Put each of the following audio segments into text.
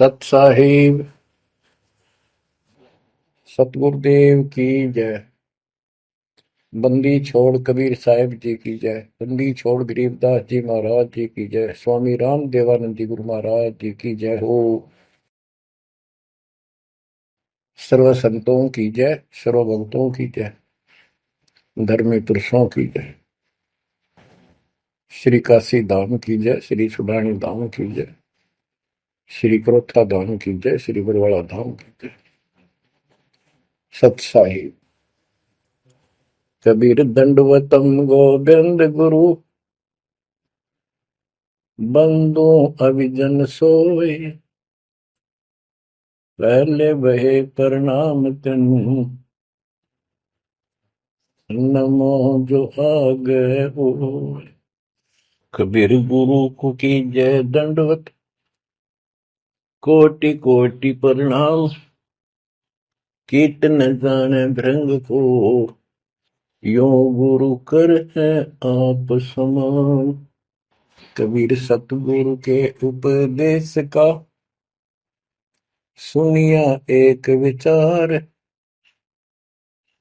सत साहिब सतगुरुदेव की जय। बंदी छोड़ कबीर साहिब जी की जय। बंदी छोड़ गरीबदास जी महाराज जी की जय। स्वामी राम देवानंद जी गुरु महाराज जी की जय हो। सर्व संतों की जय, सर्व भक्तों की जय, धर्मी पुरुषों की जय। श्री काशी धाम की जय, श्री सुडानी धाम की जय, श्री क्रोथा धाम की जय, श्री बरवाड़ा धाम की जय। सत साहिब कबीर दंडवतम गोविंद गुरु बंदो अभिजन सोए। पहले बहे प्रणाम तिन नमो जो आगे हो। कबीर गुरु को की जय दंडवत कोटि कोटि प्रणाम। कीर्तन जाने भृंग को यो गुरु कर है आप समान। कबीर सतगुरु के उपदेश का सुनिया एक विचार।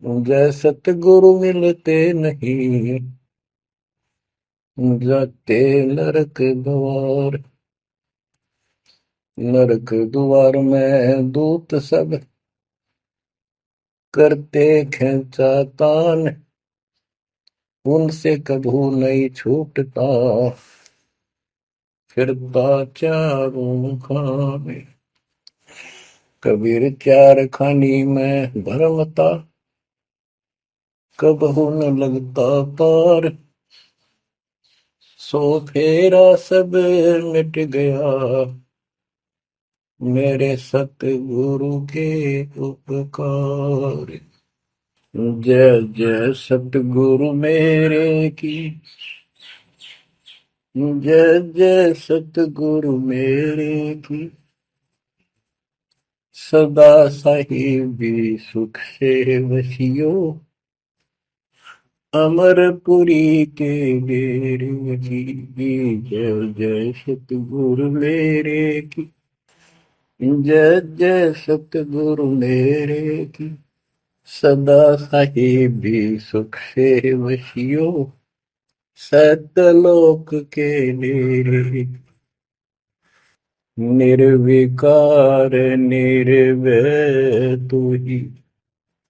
जय सतगुरु मिलते नहीं जाते नरक द्वार। नरक द्वार में दूत सब करते खेचा तान। उनसे कभू नहीं छूटता फिरता चारों खाने। कबीर चार खानी में भरमता कबहू न लगता पार। सो फेरा सब मिट गया मेरे सतगुरु के उपकार। जय जय सतगुरु मेरे की जय जय सतगुरु मेरे की। सदा साहिबी सुख से वसियो अमरपुरी के डेरे की। जय जय सतगुरु मेरे की जय जय सतगुरु मेरे की। सदा साहिबी सुख से वसियो सतलोक के डेरे। निर्विकार निर्भय तू ही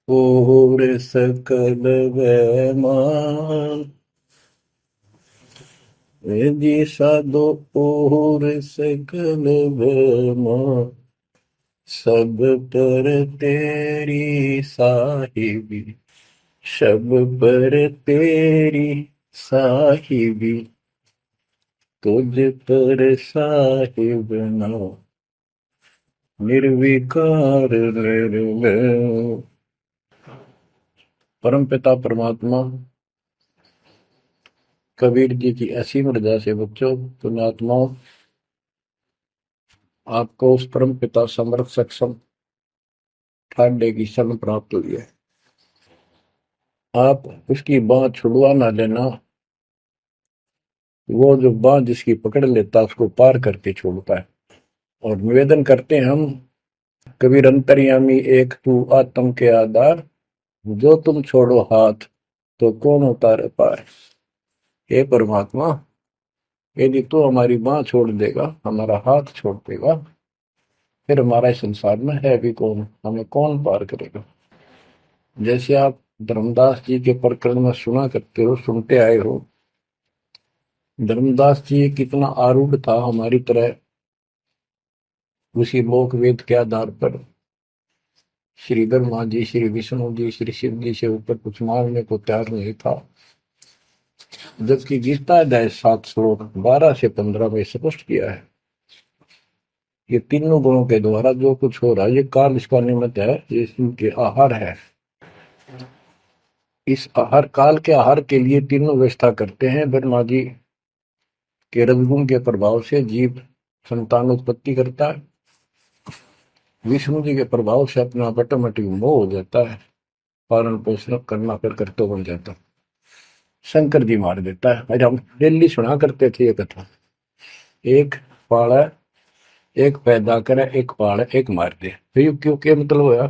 और सकल वैमान। जी साधो और सकल वैमान। सब पर तेरी साहिबी सब पर तेरी साहिबी। तुझ पर साहिब ना निर्विकार निर्भय। परम पिता परमात्मा कबीर जी की असीम रजा से बच्चों पुण्यात्माओं आपको उस परम पिता समर्थ सक्षम ठाडे की शरण प्राप्त हुई है। आप उसकी बांह छुड़वा ना लेना। वो जो बांह जिसकी पकड़ लेता उसको पार करके छोड़ता है। और निवेदन करते हैं हम कबीर अंतर्यामी एक तू आत्म के आधार। जो तुम छोड़ो हाथ तो कौन उतारे पार। हे परमात्मा यदि तू हमारी बांह छोड़ देगा हमारा हाथ छोड़ देगा फिर हमारा इस संसार में है भी कौन, हमें कौन पार करेगा। जैसे आप धर्मदास जी के प्रकरण में सुना करते हो, सुनते आए हो। धर्मदास जी कितना आरूढ़ था हमारी तरह। उसी लोक वेद के आधार पर श्री ब्रह्मा जी श्री विष्णु जी श्री शिव जी से ऊपर कुछ मांगने को तैयार नहीं था। जबकि गीता अध्याय 7 श्लोक 12 से 15 में स्पष्ट किया है ये तीनों गुणों के द्वारा जो कुछ हो रहा है ये काल इसका निमित्त है। ये इनके आहार है। इस आहार काल के आहार के लिए तीनों व्यवस्था करते हैं। ब्रह्मा जी के रजगुण के प्रभाव से जीव संतान उत्पत्ति करता है। विष्णु जी के प्रभाव से अपना ऑटोमेटिक मोह हो जाता है। पालन पोषण करना फिर कर्तव्य बन जाता है। शंकर जी मार देता है। अरे हम डेली सुना करते थे ये कथा। एक पाड़ा एक पैदा करे, एक पाले, एक मार दे। फिर क्यों क्या मतलब होया?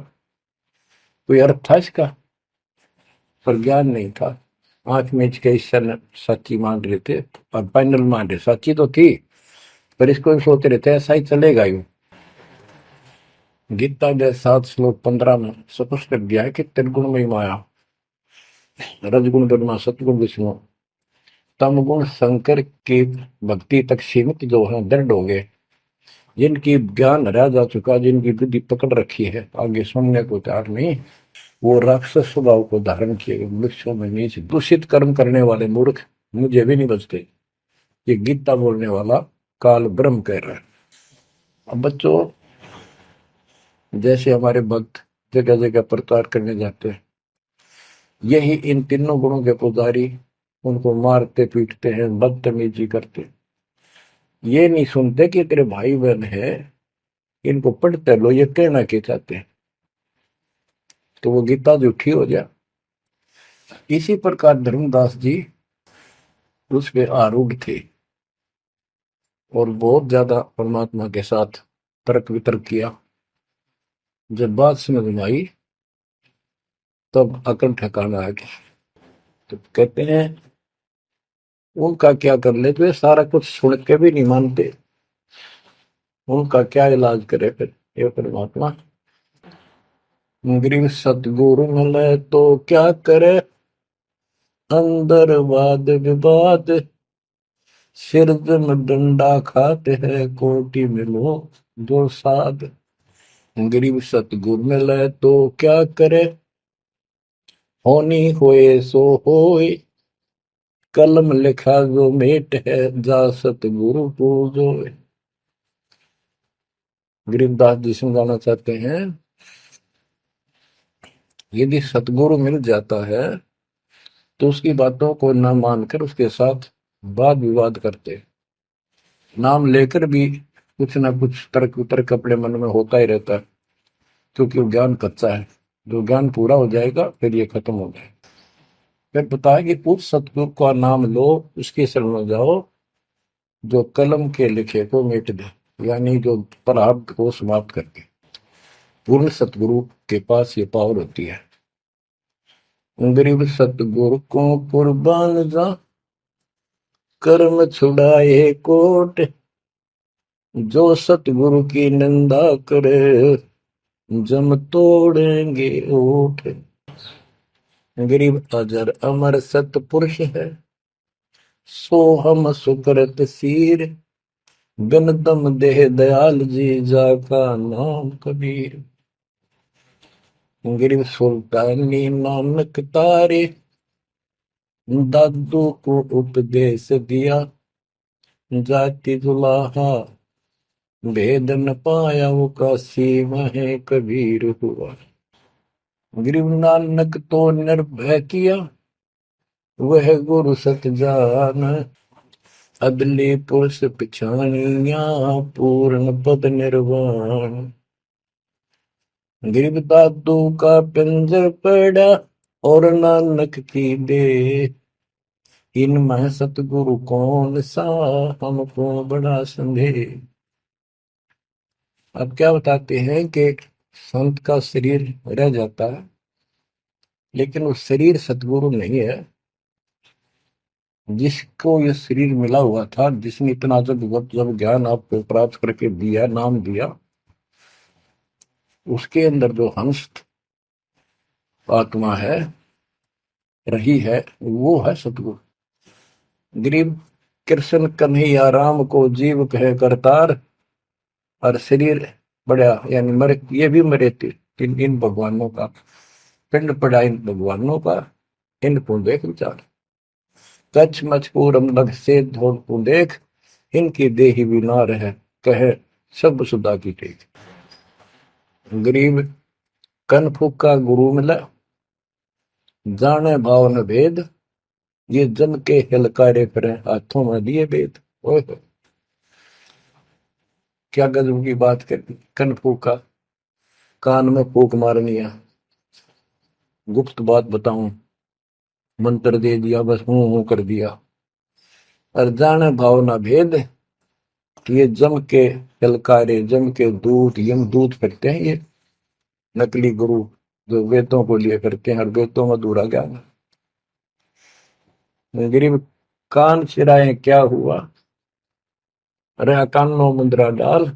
कोई अर्थ था इसका? पर ज्ञान नहीं था। आंख मीच के ईश्वर सच्ची मान रहे थे और फाइनल मान रहे, सच्ची तो थी पर इसको भी सोच रहे थे ऐसा ही चलेगा यूं। गीता के 7 श्लोक 15 में स्पष्ट कर दिया है कि त्रिगुण में माया, रजगुण ब्रह्मा, सतगुण विष्णु, तम गुण शंकर की भक्ति तक सीमित जो है दृढ़ हो गए, जिनकी ज्ञान हरा जा चुका, जिनकी बुद्धि पकड़ रखी है, आगे सुनने को तैयार नहीं, वो राक्षस स्वभाव को धारण किए गए वृक्षों में नीच दूषित कर्म करने वाले मूर्ख मुझे भी नहीं बचते। ये गीता बोलने वाला काल ब्रह्म कह रहा है। अब बच्चों, जैसे हमारे भक्त जगह जगह प्रचार करने जाते हैं, यही इन तीनों गुणों के पुजारी उनको मारते पीटते हैं, बदतमीजी करते, ये नहीं सुनते कि तेरे भाई बहन है, इनको पढ़ते लो, ये कहना क्या चाहते हैं, तो वो गीता झूठी हो जाए। इसी प्रकार धर्मदास जी उस पे आरूढ़ थे और बहुत ज्यादा परमात्मा के साथ तर्क वितर्क किया। जब बात समझ में आई तब अकल ठिकाना आ गया। तो कहते हैं उनका क्या कर ले, तो सारा कुछ सुन के भी नहीं मानते, उनका क्या इलाज करे फिर ये परमात्मा। गरीब सतगुरु मिले तो क्या करे, अंदर वाद विवाद, सिर में डंडा खाते हैं, कोटि मिलो दो साध। गरीब सतगुरु मिले तो क्या करे, होनी होए सो होए, कलम लिखा जो मेट है, जा सतगुरु पूजो। गरीबदास जी समझाना चाहते हैं, यदि सतगुरु मिल जाता है तो उसकी बातों को न मानकर उसके साथ वाद विवाद करते, नाम लेकर भी कुछ ना कुछ तर्क वितर्क अपने मन में होता ही रहता है, क्योंकि वो ज्ञान कच्चा है। जो ज्ञान पूरा हो जाएगा फिर ये खत्म हो जाएगा। फिर बताया कि उस सतगुरु का नाम लो, उसके शरण में जाओ, जो कलम के लिखे को मिट दे, यानी जो प्रारब्ध को समाप्त करके। पूर्ण सतगुरु के पास ये पावर होती है। गरीब सतगुरु को कुर्बान जा, कर्म छुड़ाए कोट, जो सतगुरु की निंदा करे, जम तोड़ेंगे ओठ। गरीब अजर अमर सतपुरुष है, सो हम सुकृत सीर, बिन दम देह दयाल जी, जाका नाम कबीर। गरीब सुल्तानी नानक तारे, दादू को उपदेश दिया, जाति जुलाहा भेद न पाया, वो काशी में कबीर हुआ। गरीब नानक तो निर्भय किया, वह गुरु सत जान, अदली पुरुष पिछानिया, पूर्ण पद निर्वाण। गरीब दादू का पिंजर पड़ा, और नानक की दे, इनमें सतगुरु कौन सा, हमको बड़ा संदेह। अब क्या बताते हैं कि संत का शरीर रह जाता है, लेकिन वो शरीर सतगुरु नहीं है। जिसको ये शरीर मिला हुआ था, जिसने इतना जब ज्ञान आपको प्राप्त करके दिया, नाम दिया, उसके अंदर जो हंस आत्मा है, रही है, वो है सतगुरु। गरीब कृष्ण कन्हैया राम को जीव कहे करतार, और शरीर बड़ा, यानी मरे, ये भी मरे थे इन भगवानों का, पिंड पड़ा इन भगवानों का, इनको देख विचार, कच्छ मचपूरम लग से धोल को देख, इनकी देही भी ना रहे, कहे सब सुधा की टेक। गरीब कन फूका गुरु मिला, जाने भाव न भेद, ये जन के हिलकारे फिरे, हाथों में लिए वेद। ओए क्या गजब की बात कर दी। कन फूका, कान में फूक मारनी है, गुप्त बात बताऊं, मंत्र दे दिया, बस हूं कर दिया। और जाने भाव न भेद, ये जम के ललकारे, जम के दूत, यम दूत करते हैं ये नकली गुरु जो वेदों को लिए करते हैं और वेदों में अधूरा ज्ञान। गरीब कान चिराए क्या हुआ, रहा कानों मुद्रा डाल,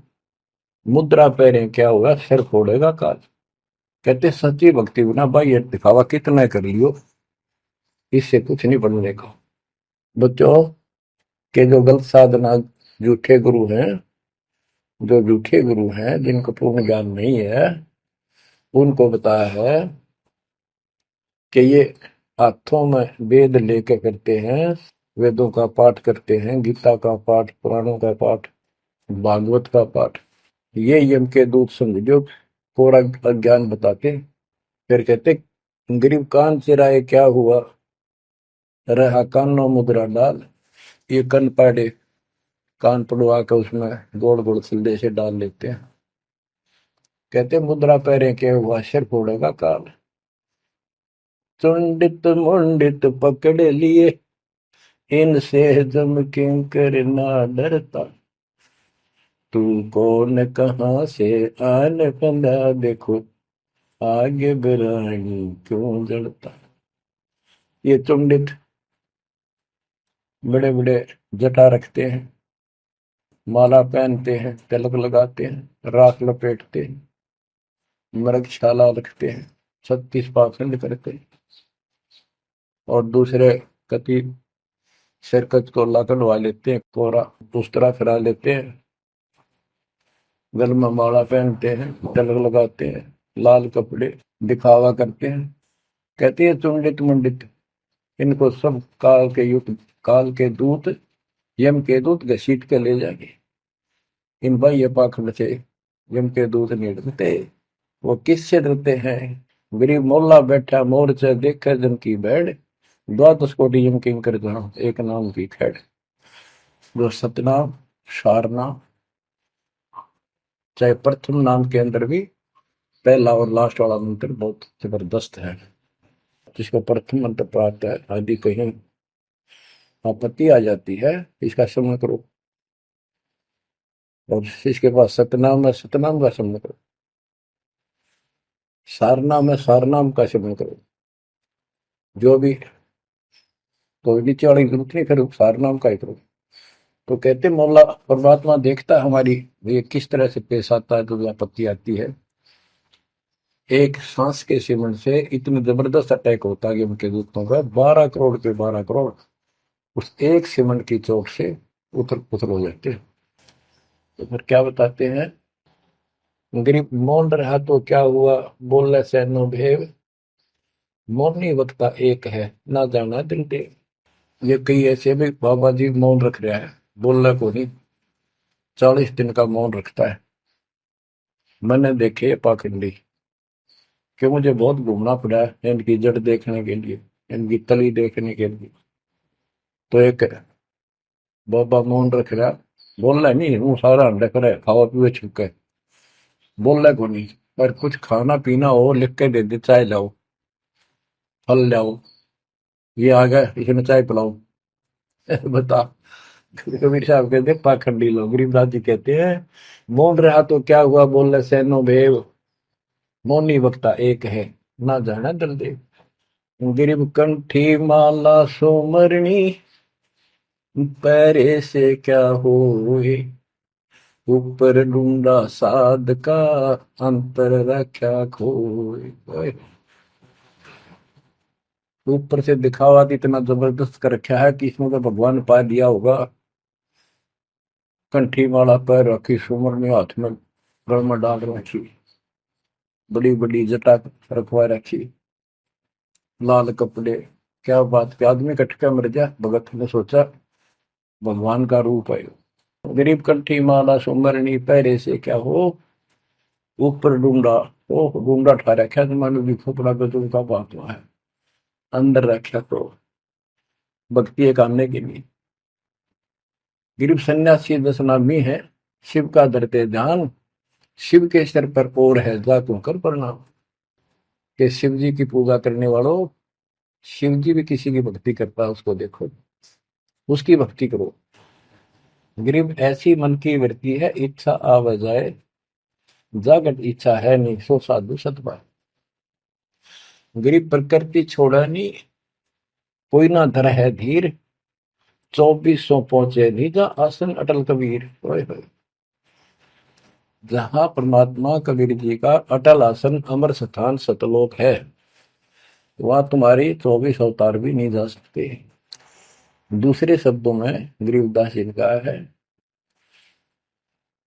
मुद्रा पैरे क्या हुआ, सिर फोड़ेगा काल। कहते सच्ची भक्ति बिना भाई ये दिखावा कितना कर लियो, इससे कुछ नहीं बनने का। बच्चों के जो गलत साधना, झूठे गुरु हैं, जो झूठे गुरु हैं जिनको पूर्ण ज्ञान नहीं है, उनको बताया है कि ये हाथों में वेद लेके करते हैं, वेदों का पाठ करते हैं, गीता का पाठ, पुराणों का पाठ, भागवत का पाठ। ये यम के दूत समझो पूरा अज्ञान बताते। फिर कहते गरीब कान चिराए क्या हुआ, रहा कानों मुद्रा डाल। ये कन पाड़े, कान पड़वा के उसमें गोड़ गोड़ सिल्ले से डाल लेते हैं। कहते मुद्रा पैरे के हुआ, सिर फोड़ेगा काल। चुंडित मुंडित पकड़ लिए, इनसे जम किंकर ना डरता। तू कौन कहाँ से आन बंदा, देखो आगे बिरानी क्यों जड़ता। ये चुंडित बड़े बड़े जटा रखते हैं, माला पहनते हैं, तिलक लगाते हैं, राख लपेटते हैं, मृगशाला रखते हैं, 36 पाखंड करते हैं, और दूसरे कति सिरकत को कटवा लेते हैं, कोरा दूसरा फिरा लेते हैं, गल में माला पहनते हैं, तिलक लगाते हैं, लाल कपड़े दिखावा करते हैं। कहते हैं चुंडित मुंडित, इनको सब काल के युग, काल के दूत, यम के दूत घसीट के ले जाएंगे। इन बाह्य पाखंड से यम के दूत नहीं डरते। वो किससे डरते हैं, गरीब मोल्ला बैठा मोर्चा देखे जन की बैठ, द्वादश कोटि यम किंकर जहाँ एक नाम की खैड़। जो सतनाम, सारनाम, चाहे प्रथम नाम के अंदर भी पहला और लास्ट वाला मंत्र बहुत जबरदस्त है। जिसको प्रथम मंत्र प्राप्त है, आदि कहीं आपत्ति आ जाती है, इसका स्मरण करो। और इसके पास सतनाम है, सतनाम का स्मरण करो। सारनाम है, सारनाम का स्मरण करो। जो भी तो नीचे वाली जरूरत नहीं, फिर सारनाम का ही करो। तो कहते मौला परमात्मा देखता है हमारी ये किस तरह से पेश आता है, जो आपत्ति आती है। एक सांस के सिमरण से इतने जबरदस्त अटैक होता है कि उनके दूतों का 12 करोड़ के 12 करोड़ उस एक सिमरण की चोट से उथल पुथल हो जाते हैं। तो फिर क्या बताते हैं, गरीब मौन रहा तो क्या हुआ, बोले सैनो भेव, मौनी वक्ता एक है, ना जाना दिल देव। ये कई ऐसे भी बाबा जी मौन रख रहा है, बोलना को नहीं, 40 दिन का मौन रखता है। मैंने देखे पाखंडी कि मुझे बहुत घूमना पड़ा है इनकी जड़ देखने के लिए, इनकी तली देखने के लिए। तो एक बाबा मौन रख रहा, बोलना नहीं, हूँ सारा रख रहा है, खावा पीवे छुके, बोलना को नहीं। पर कुछ खाना पीना हो लिख के दे दे, चाय लाओ, फल लाओ, ये आ गया इसमें चाय पिलाओ। बता। कबीर साहब कहते पाखंडी लोग, गरीबदास जी कहते हैं मौन रहा तो क्या हुआ, बोल सैनो भेव, मौनी वक्ता एक है, ना जाना दल देव। गिरिब कंठी माला सोमरणी, पैरे से क्या होए, ऊपर ढूंढा साध का, अंतर रख्या खोए। ऊपर से दिखावा इतना जबरदस्त कर रखा है कि इसमें तो भगवान पा दिया होगा। कंठी माला पैर रखी, सुमरनी हाथ में गल में डाल रखी, बड़ी बड़ी जटा रखवा रखी, लाल कपड़े। क्या बात के आदमी कटका मर जा, भगत ने सोचा भगवान का रूप है। गरीब कंठी माला सुमरनी, पैरे से क्या हो, ऊपर डूंडा, ओ डूंडा ठा रखा, तो मानो भी खोपड़ा गजब का बात है, अंदर रखा तो भक्ति करने के लिए। गरीब सन्यासी दशनामी है, शिव का धरते ध्यान, शिव के सिर पर और है जा तू कर प्रणाम। कि शिव जी की पूजा करने वालों, शिव जी भी किसी की भक्ति करता है, उसको देखो, उसकी भक्ति करो। गरीब ऐसी मन की वृत्ति है, इच्छा आव जाए, जागत इच्छा है नहीं, सो साधु सतपाए। गरीब प्रकृति छोड़ा नहीं, कोई ना धर है धीर, 2400 पहुंचे निजा आसन अटल कबीर। ओए होए। जहां परमात्मा कबीर जी का अटल आसन अमर स्थान सतलोक है, वहां तुम्हारी 24 अवतार भी नहीं जा सकते। दूसरे शब्दों में गरीबदास जी ने कहा है,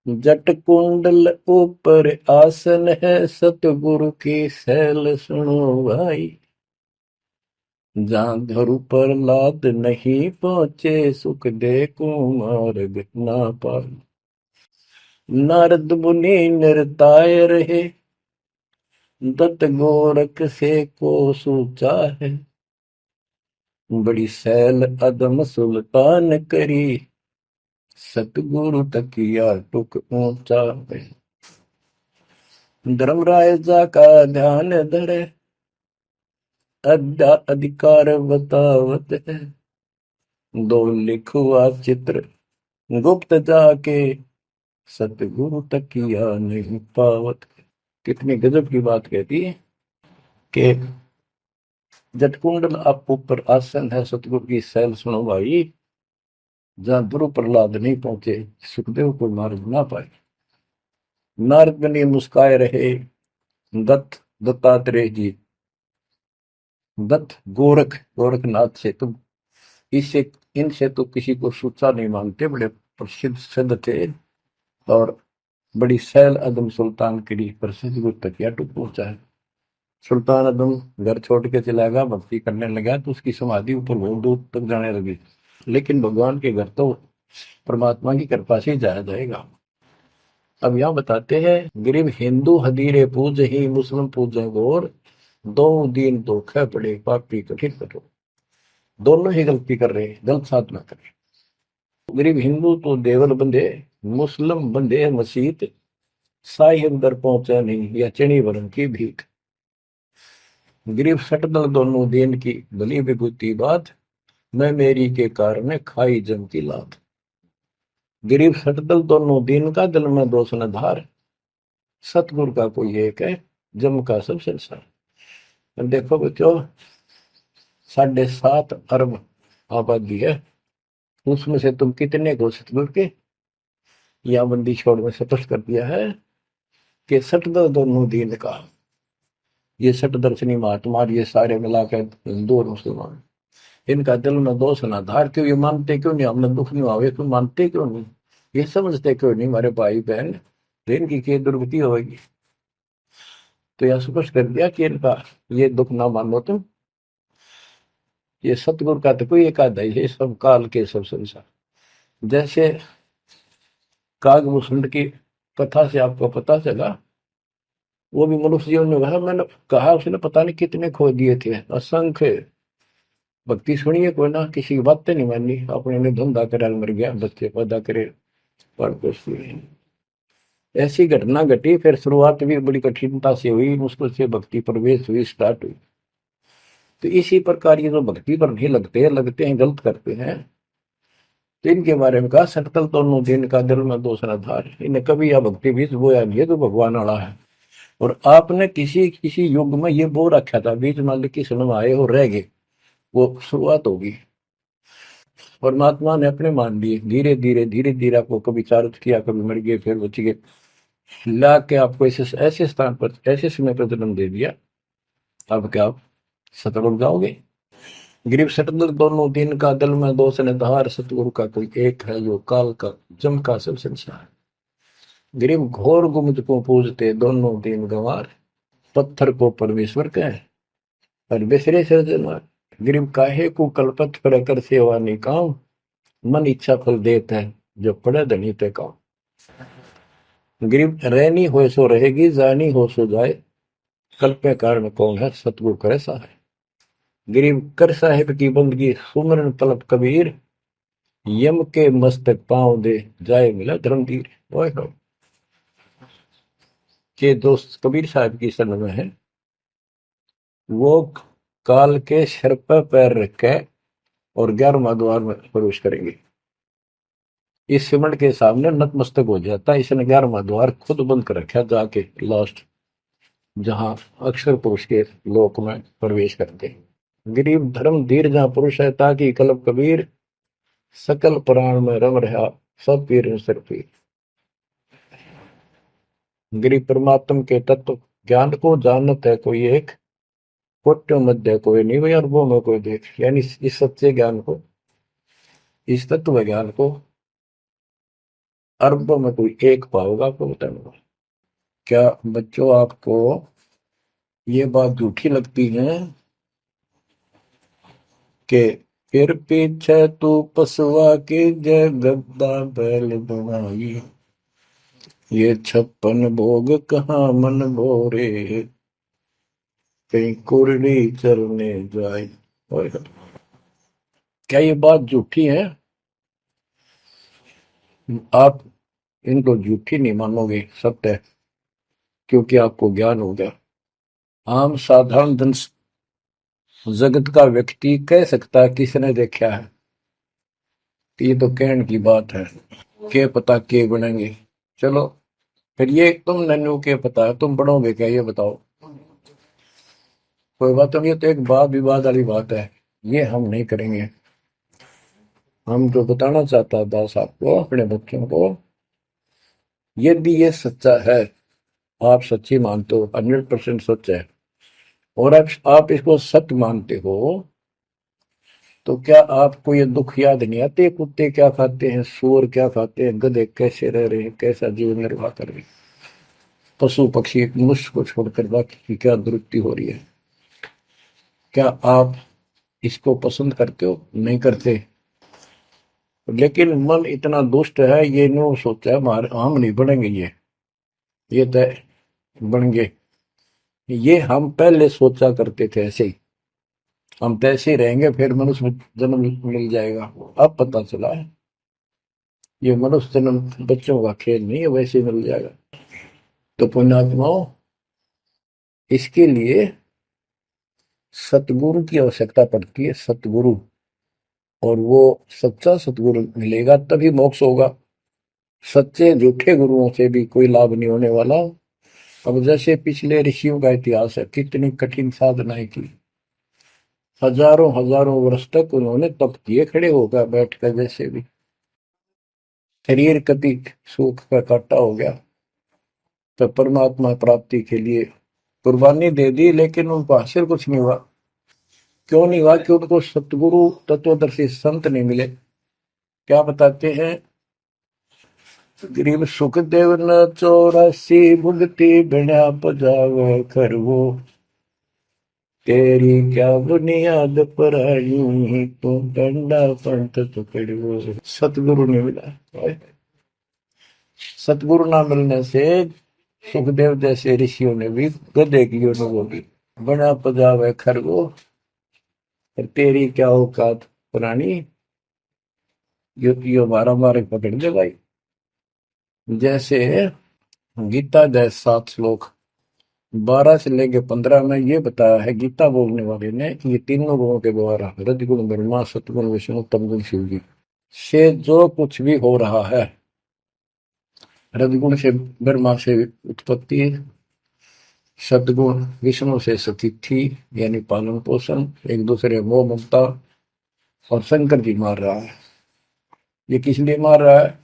जट कुंडल ऊपर आसन है, सतगुरु की सैल सुनो भाई। जहां धरु पर लाद नहीं पहुंचे, सुख दे कुमार्ग ना पाए। नारद मुनि निरताय रहे, दत्त गोरख से को सूचा है। बड़ी सैल अदम सुल्तान करी, सतगुरु तकिया टुक ऊंचा है। धर्मराजा का ध्यान धरे, अद्या अधिकार बतावत है। दो लिखुआ चित्र गुप्त जाके, सतगुरु तकिया नहीं पावत। कितनी गजब की बात कहती है कि जटकुंडल आप ऊपर आसन है, सतगुरु की सैल सुनो भाई। जहां ध्रुव प्रहलाद नहीं पहुंचे, सुखदेव को मार्ग ना पाए। नारद मुनि मुस्काए रहे, दत्तात्रेय जी, दत्त गोरख गोरखनाथ से तुम इससे इनसे तो किसी को सूचा नहीं मानते, बड़े प्रसिद्ध सिद्ध थे। और बड़ी सैल अदम सुल्तान की प्रसिद्ध गुरु तकिया टूट पहुंचा है। सुल्तान अदम घर छोड़ के चला गया, भक्ति करने लगा, तो उसकी समाधि ऊपर बहुत दूर तक जाने लगी। लेकिन भगवान के घर तो परमात्मा की कृपा से ही जाया जाएगा। अब यहाँ बताते हैं, गरीब हिंदू हदीरे पूज ही, मुस्लिम पूजे गौर, दो दीन धोखे पड़े, पापी कठिन कठोर। दोनों ही गलती कर रहे हैं, गलत साधना कर रहे हैं। गरीब हिंदू तो देवल बंधे, मुस्लिम बंधे मसीत, साई अंदर पहुंचा नहीं, या चणी वरण की भीख। गरीब सटदल दोनों दीन की भली विभूति बात, मैं मेरी के कारण खाई जम की लात। गरीब सटदल दोनों दीन का, दिल में दोष न धार, सतगुरु का कोई एक है, जम का सब संसार। देखो बच्चों, 7.5 अरब आबादी है, उसमें से तुम कितने को सतगुरु के या बंदी छोड़ में स्पष्ट कर दिया है कि सटदल दोनों दीन का। ये सट दर्शनी महात्मा, ये सारे मिलाकर हिंदू और मुसलमान, इनका दिल में दोष ना धार। क्यों? ये मानते क्यों नहीं हमने दुख नहीं आवे? तुम मानते क्यों नहीं? ये समझते क्यों नहीं हमारे भाई बहन, तो इनकी क्या दुर्गति होगी? तो यह स्पष्ट कर दिया कि इनका ये दुख ना मानो तुम। ये सतगुरु का तो कोई एक आधा ही है, सब काल के सब संसार। जैसे कागभूषण की कथा से आपको पता चला, वो भी मनुष्य जीवन में कहा, मैंने कहा उसने पता नहीं कितने खो दिए थे, असंख्य। भक्ति सुनिए कोई ना, किसी की बातें नहीं मानी, अपने ने धंधा करे मर गया, बच्चे पैदा करे पर कुछ नहीं। ऐसी घटना घटी, फिर शुरुआत भी बड़ी कठिनता से हुई, मुश्किल से भक्ति प्रवेश हुई, स्टार्ट हुई। तो इसी प्रकार ये जो भक्ति पर नहीं लगते हैं गलत करते हैं, तो इनके बारे में कहा, सटकल दोनों दिन का दिल में दोष न धार। इन्हें कभी यह भक्ति बीज बोया नहीं है तो भगवान वाला है। और आपने किसी किसी युग में ये बो रखा था, बीज मान ली किसी में आए और रह गए, वो शुरुआत होगी। परमात्मा ने अपने मान लिए, धीरे धीरे धीरे धीरे आपको कभी चारित किया, कभी मर गए, फिर बच गए, ला के आपको ऐसे ऐसे स्थान पर, ऐसे समय पर जन्म दे दिया। अब क्या आप सतगुरु जाओगे? गिरीव सतगुरु दोनों दिन का, दिल में दोष ने धार, सतगुरु का कोई एक है, जो काल का जम का सब संसार। गिरीव घोर गुमज को पूजते, दोनों दिन गंवार, पत्थर को परमेश्वर कहे और बिसरे सृजनहार। गिरीव काहे को कल्पत कर कर सेवा निकाम, मन इच्छा फल देते हैं, जो पड़े धनी ते काम। गिरीव रहनी हो सो रहेगी, जानी हो सो जाए, कल्पे कारण कौन है, सतगुरु करे सहाय। गिरीव कर साहिब की बंदगी, सुमरन तलब कबीर, यम के मस्तक पांव दे, जाए मिला धर्मवीर। ओए हो, के दोस्त कबीर साहब की शरण में है, वो काल के सिर पर पैर रख के और 11वां द्वार में प्रवेश करेंगे। इस सिमट के सामने नतमस्तक हो जाता है। इसने 11वां द्वार खुद बंद कर रखा जाके लास्ट, जहां अक्षर पुरुष के लोक में प्रवेश करते। गरीब धर्म धीर जहां पुरुष है, ताकि कलब कबीर सकल प्राण में रम रहा सब पीर सिर पीर। गरीब परमात्म के तत्व ज्ञान को जानत है कोई एक, कोट्यों मध्य कोई नहीं भाई, अरबों में कोई देख। यानी इस सच्चे ज्ञान को, इस तत्व ज्ञान को अरबों में कोई एक पाओगा। आपको बताऊंगा। क्या बच्चों आपको ये बात झूठी लगती है कि फिर पीछे तू पसुआ की जय गद्दा बैल बनाई, ये 56 भोग कहाँ मन भोरे, कहीं कुरड़ी चरने जाए। क्या ये बात झूठी है? आप इनको झूठी नहीं मानोगे, सत्य है, क्योंकि आपको ज्ञान हो गया। आम साधारण जन जगत का व्यक्ति कह सकता है किसने देखा है, ये तो कहने की बात है, के पता के बनेंगे। चलो फिर ये तुम नन्नू के पता है, तुम बनोगे क्या ये बताओ। कोई बात नहीं, ये तो एक वाद विवाद वाली बात है, ये हम नहीं करेंगे। हम जो बताना चाहता दास आपको, अपने बच्चों को, यदि ये सच्चा है, आप सच्ची मानते हो, 100% सच है, और आप इसको सत्य मानते हो, तो क्या आपको ये दुख याद नहीं आते? कुत्ते क्या खाते हैं, सूअर क्या खाते हैं, गधे कैसे रह रहे हैं, कैसा जीवन निर्वाह कर रहे हैं, पशु पक्षी एक मनुष्य को छोड़कर बाकी की क्या दुर्गति हो रही है। क्या आप इसको पसंद करते हो? नहीं करते। लेकिन मन इतना दुष्ट है, ये नो सोचा है हमारे हम नहीं बनेंगे, ये तय बन गए। ये हम पहले सोचा करते थे ऐसे ही, हम तो ऐसे ही रहेंगे, फिर मनुष्य जन्म मिल जाएगा। अब पता चला है ये मनुष्य जन्म बच्चों का खेल नहीं है, वैसे ही मिल जाएगा। तो पुण्यात्माओं, इसके लिए सतगुरु की आवश्यकता पड़ती है, सतगुरु। और वो सच्चा सतगुरु मिलेगा तभी मोक्ष होगा। सच्चे झूठे गुरुओं से भी कोई लाभ नहीं होने वाला। अब जैसे पिछले ऋषियों का इतिहास है, कितनी कठिन साधनाएं की, हजारों हजारों वर्ष तक उन्होंने तप किए, खड़े होकर बैठकर, जैसे भी शरीर कति सुख का काटा हो गया, तो परमात्मा प्राप्ति के लिए कुर्बानी दे दी, लेकिन उनको हासिल कुछ नहीं हुआ। क्यों नहीं हुआ? कि उनको सतगुरु तत्वदर्शी संत नहीं मिले। क्या बताते हैं? गरीब सुखदेव न 84 भुगती बिना पजावे खरवो, तेरी क्या बुनियाद पर आई, तू डंडा पंथ पकड़ो। सतगुरु नहीं मिला। सतगुरु ना मिलने से सुखदेव जैसे ऋषियों ने भी गधे की अनुभव की, बना पजावे खरगो, तेरी क्या औकात पुरानी, यो मारा मारे पकड़ दे भाई। जैसे गीता जय 7 श्लोक 12 से लेके 15 में ये बताया है गीता बोलने वाले ने कि ये तीनों गुणों के द्वारा, रजगुण ब्रह्मा, सतगुण विष्णु, तमगुण शिव जी, से जो कुछ भी हो रहा है, रजगुण से ब्रह्मा से उत्पत्ति, सदगुण विष्णु से स्थिति यानी पालन पोषण, एक दूसरे मोह ममता, और शंकर जी मार रहा है। ये किस लिए मार रहा है?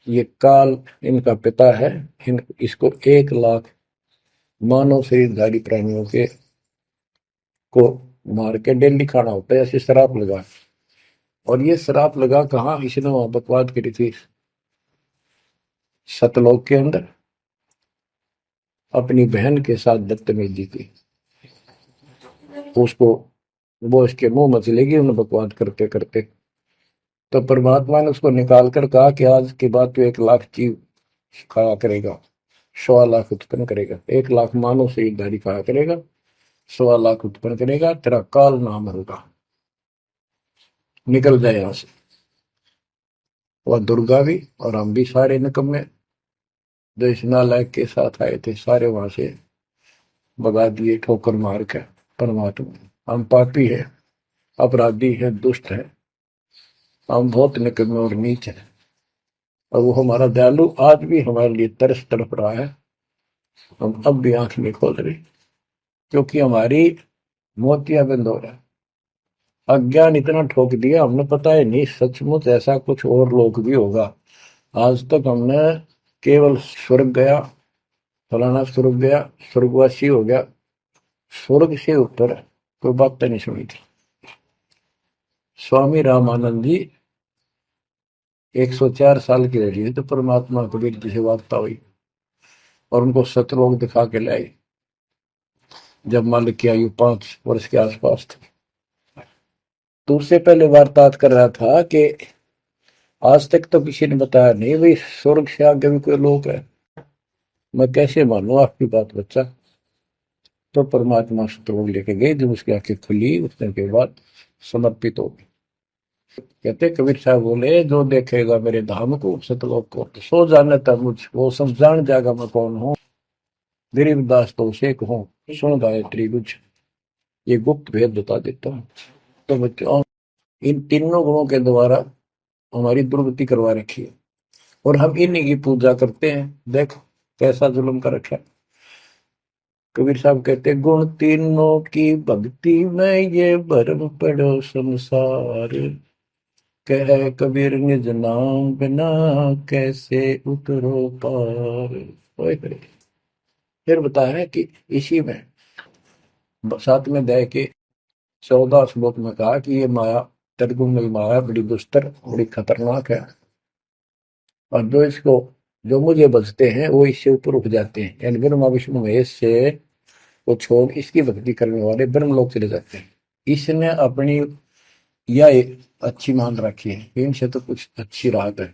ये काल इनका पिता है। इसको 1 लाख मानव शरीरधारी प्राणियों के को मार के डेली खाना होता है, ऐसे शराब लगा। और ये शराब लगा कहाँ? इसने वहां बकवाद करी थी सतलोक के अंदर, अपनी बहन के साथ बदतमीजी की। उसको वो इसके मुंह में चलेगी उन्हें बकवाद करते करते। तो परमात्मा ने उसको निकाल कर कहा कि आज के बाद तो 1 लाख जीव खाया करेगा, 1.25 लाख उत्पन्न करेगा, 1 लाख मानव शरीरधारी खाया करेगा, 1.25 लाख उत्पन्न करेगा, तेरा काल नाम होगा, निकल जाए यहां से। वह दुर्गा भी और हम भी सारे निकम्मे जो इस नालायक के साथ आए थे, सारे वहां से भगा दिए ठोकर मार के। परमात्मा, हम पापी है, अपराधी है, दुष्ट है, हम बहुत निकम्मे और नीच हैं, और वो हमारा दयालु आज भी हमारे लिए तरस तड़प रहा है। हम अब भी आंख नहीं खोल रहे, क्योंकि हमारी मोतियां बंद हो रहा है। अज्ञान इतना ठोक दिया, हमने पता है नहीं सचमुच ऐसा कुछ और लोग भी होगा। आज तक हमने केवल स्वर्ग गया, फलाना स्वर्ग गया, स्वर्गवासी हो गया, स्वर्ग से ऊपर कोई बात नहीं सुनी थी। स्वामी रामानंद जी 104 साल की रही तो परमात्मा कबीर जी से वार्ता हुई और उनको सतलोक दिखा के लाई, जब मालिक की आयु 5 वर्ष के आसपास थी। तो उससे पहले वार्तालाप कर रहा था कि आज तक तो किसी ने बताया नहीं भाई स्वर्ग से आगे भी कोई लोक है, मैं कैसे मानूं आपकी बात बच्चा। तो परमात्मा सतलोक लेके गए, जब उसकी आंखें खुली उतने के बाद समर्पित हो गई। कहते कबीर साहब बोले जो देखेगा मेरे धाम को सतलोक को तो सो जाने तक मुझ वो सब जान जाएगा मैं कौन हूँ। गरीबदास तो उसे कहूँ सुन गायत्री कुछ, ये गुप्त भेद बता देता हूँ। तो बच्चों इन तीनों गुणों के द्वारा हमारी दुर्गति करवा रखी है, और हम इन्हीं की पूजा करते हैं। देख कैसा जुल्म कर रखा है। कबीर साहब कहते गुण तीनों की भक्ति में ये भरम पड़ो संसार, कह कबीर निज नाम बिना कैसे उतरो पार। फिर बताया है कि इसी में 7वें अध्याय के 14 श्लोक में कहा कि ये माया तर्गुण माया बड़ी दुस्तर बड़ी खतरनाक है, और जो इसको जो मुझे बचते हैं वो इससे ऊपर उठ जाते हैं, यानी ब्रह्मा विष्णु महेश से वो छोड़ इसकी भक्ति करने वाले ब्रह्मलोक चले जाते हैं। इसने अपनी यह अच्छी मान रखी है, इनसे तो कुछ अच्छी राहत है।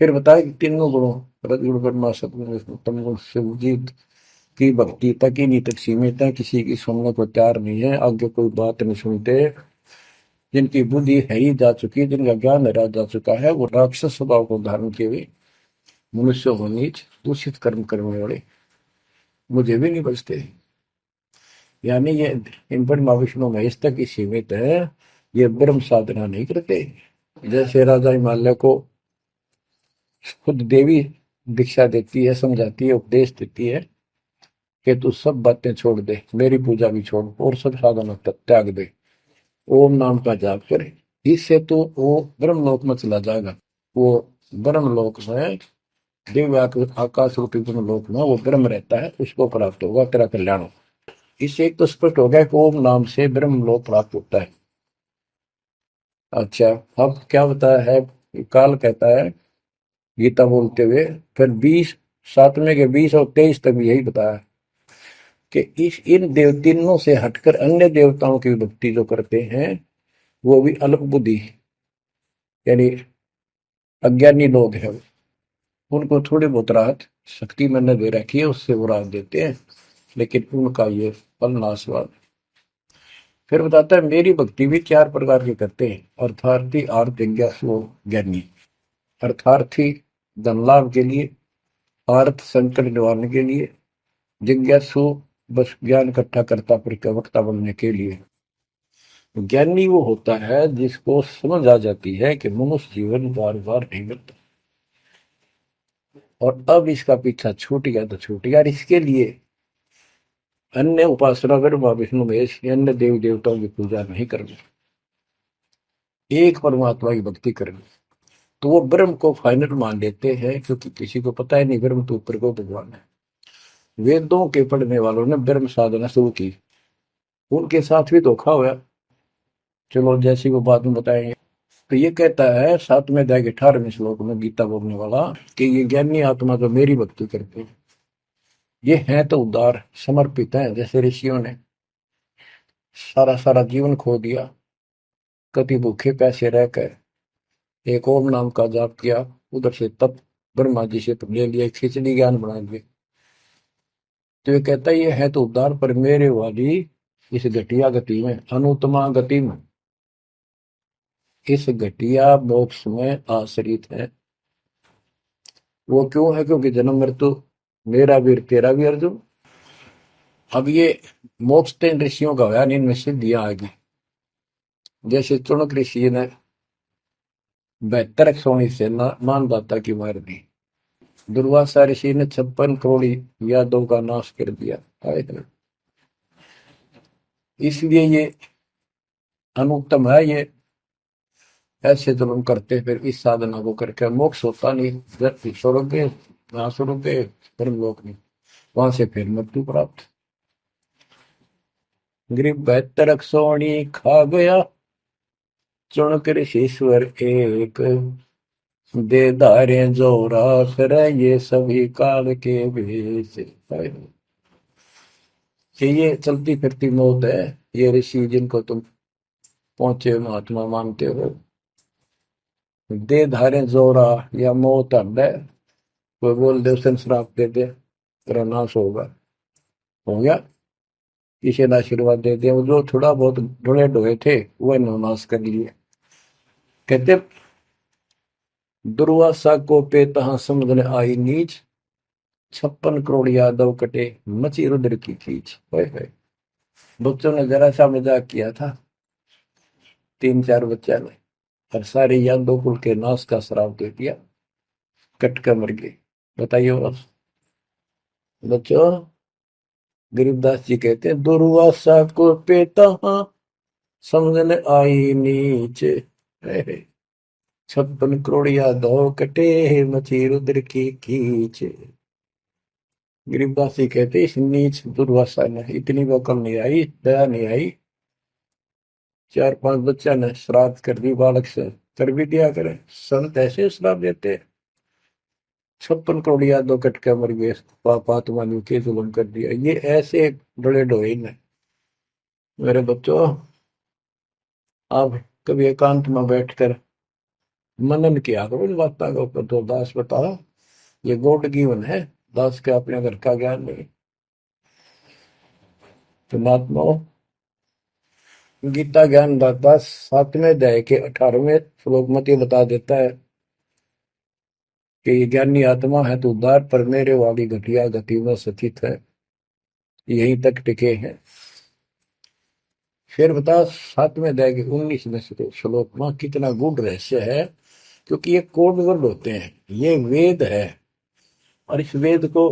फिर बताया कि तीनों गुणों रजगुण ब्रह्मा सतगुण विष्णु तमगुण शिवजीत की भक्ति तक ही नहीं तक सीमित है, किसी की सुनने को तैयार नहीं है, आगे कोई बात नहीं सुनते। जिनकी बुद्धि है ही जा चुकी है, जिनका ज्ञान हरा जा चुका है, वो राक्षस स्वभाव को धारण किए हुए मनुष्य हो नीच दूषित कर्म करने वाले मुझे भी नहीं बचते। यानी ये इन पर माँ विष्णु महेश तक ही सीमित है, ये ब्रह्म साधना नहीं करते। जैसे राजा हिमालय को खुद देवी दीक्षा देती है, समझाती है, उपदेश देती है कि तू सब बातें छोड़ दे, मेरी पूजा भी छोड़ और सब साधनों त्याग दे, ओम नाम का जाप करे, इससे तो वो ब्रह्मलोक में चला जाएगा। वो ब्रह्मलोक में दिव्य आकाश रूपी ब्रह्मलोक में वो ब्रह्म रहता है, उसको प्राप्त होगा, तेरा कल्याण होगा। इससे एक तो स्पष्ट हो गया कि ओम नाम से ब्रह्मलोक प्राप्त होता है। अच्छा, अब क्या बताया है, काल कहता है गीता बोलते हुए, फिर 20 7वें के 20 और 23 तक भी यही बताया कि इस इन देव तीनों से हटकर अन्य देवताओं की भक्ति जो करते हैं वो भी अल्प बुद्धि यानी अज्ञानी लोग हैं, उनको थोड़ी बहुत राहत शक्ति मैंने दे रखी है, उससे वो राहत देते हैं, लेकिन उनका ये फल नाशवान। फिर बताता है मेरी भक्ति भी 4 प्रकार की करते हैं, अर्थार्थी आर्थ जिज्ञासु ज्ञानी। अर्थार्थी धन लाभ के लिए, आर्थ संकट निवारने के लिए, जिज्ञासु बस ज्ञान इकट्ठा करता प्रवक्ता बनने के लिए। ज्ञानी वो होता है जिसको समझ आ जाती है कि मनुष्य जीवन बार बार नहीं मिलता, और अब इसका पीछा छूट गया तो छूट गया, इसके लिए अन्य उपासना ब्रह्मा विष्णु महेश अन्य देव देवताओं की पूजा नहीं करनी, एक परमात्मा की भक्ति करनी। तो वो ब्रह्म को फाइनल मान लेते हैं, क्योंकि किसी को पता ही नहीं ब्रह्म तो ऊपर को भगवान है। वेदों के पढ़ने वालों ने ब्रह्म साधना शुरू की, उनके साथ भी धोखा हुआ। चलो जैसी वो बात में बताएंगे। तो ये कहता है 7वें अध्याय के 18वें श्लोक में गीता बोलने वाला कि ये ज्ञानी आत्मा जो मेरी भक्ति करते हैं ये हैं तो उदार समर्पित है, जैसे ऋषियों ने सारा सारा जीवन खो दिया, कभी भूखे प्यासे रहकर एक ओम नाम का जाप किया, उधर से तप ब्रह्मा जी से ले लिया, खिचड़ी ज्ञान बना दिए। तो ये कहता है ये है तो उदार, पर मेरे वाली इस घटिया गति में अनुत्तमा गति में इस घटिया मोक्ष में आश्रित है। वो क्यों है, क्योंकि जन्म मृत्यु मेरा वीर तेरा भी अर्जुन। अब ये मोक्ष तो इन ऋषियों का होया, इनमें सिद्धियां आ गई। जैसे चुनक ऋषि ने 72 सोनी से मानदाता की मार दी। दुर्वासा ऋषि ने 56 करोड़ यादव का नाश कर दिया। इसलिए ये अनुत्तम है। ये ऐसे जुल्म करते फिर इस साधना को करके मोक्ष होता नहीं। धरती छोड़ोगे, वहां छोड़ोगे, धर्म लोक नहीं, वहां से फिर मृत्यु प्राप्त। गरीब 72 सोनी खा गया, चुन कर ईश्वर एक, दे धारे जोरा फिर ये सभी काल के भेष। ये चलती फिरती मौत है। ये ऋषि जिनको तुम पहुंचे महात्मा मानते हो, दे धारे जोरा या मौत है। कोई बोल दे उसे श्राप दे दे, तेरा नाश होगा, हो गया। किसी ने आशीर्वाद दे दिया, वो जो थोड़ा बहुत ढोए ढोए थे वह नाश कर लिए। कहते दुर्वासा को पे तहां समझने आई नीच, 56 करोड़ यादव कटे मची रुद्र की खींच। बच्चों ने जरा सा मजाक किया था, 3-4 बच्चा ने, और सारे यादव कुल के नाश का श्राप दे दिया, कट कर मर गए। बताइए बस बच्चों। गरीबदास जी कहते हैं दुर्वासा को पे तहां समझने आई नीच, 56 करोड़ यादव कटे मची रुद्र की खींच। गरीबदास जी कहते इस नीच दुर्वासा ने इतनी वकल नहीं आई, दया नहीं आई। 4-5 बच्चा ने श्राद्ध कर दी, बालक से कर भी दिया करे। संत ऐसे श्राप देते, 56 करोड़ यादव कट के मर गए, पापात्मा ने के जुल्म कर दिया। ये ऐसे डोले ढोए ने। मेरे बच्चों, आप कभी एकांत में बैठकर मनन किया करो इन बातों के ऊपर। तो दास बताओ, ये गॉड गिवन है, दास के अपने घर का ज्ञान नहीं। तो महात्माओं, गीता ज्ञान दाता 7वें अध्याय के 18वें श्लोक में ये बता देता है कि ज्ञानी आत्मा है तो उद्धार पर मेरे वाली घटिया गति में स्थित है, यहीं तक टिके हैं। फिर बता 7वें अध्याय के 19वें श्लोक में कितना गूढ़ रहस्य है, क्योंकि ये कोड वर्ड होते हैं, ये वेद है। और इस वेद को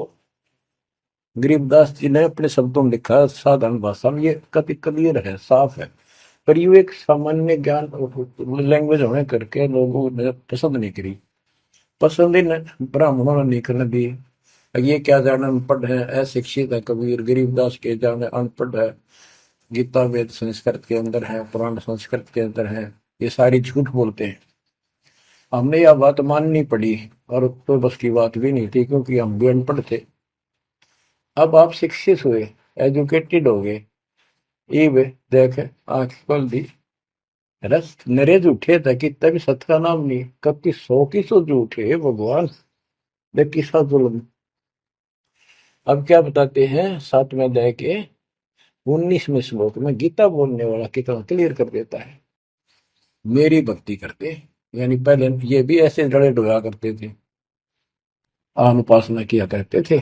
गरीबदास जी ने अपने शब्दों में लिखा, साधारण भाषा में। ये कति क्लियर है, साफ है, पर ये एक सामान्य ज्ञान लैंग्वेज होने करके लोगों ने पसंद नहीं करी। पसंद ही ब्राह्मणों ने नहीं करने दी। ये क्या जाने अनपढ़ है, अशिक्षित है कबीर। गरीबदास के जाने अनपढ़ है, गीता वेद संस्कृत के अंदर है, पुराण संस्कृत के अंदर है, ये सारी झूठ बोलते हैं। हमने यह बात माननी पड़ी, और तो बस की बात भी नहीं थी, क्योंकि हम भी अनपढ़ थे। अब आप शिक्षित हुए, एजुकेटेड हो गए, ये देख आंख खोल दी। रस नरे झूठे था कि तभी सत का नाम नहीं, कब की 100 की 100 झूठे भगवान, देख किसा जुल्म। अब क्या बताते हैं 7वें अध्याय के 19वें श्लोक में, गीता बोलने वाला कितना क्लियर कर देता है। मेरी भक्ति करते, यानी पहले ये भी ऐसे जड़े डोया करते थे, अनुपासना किया करते थे।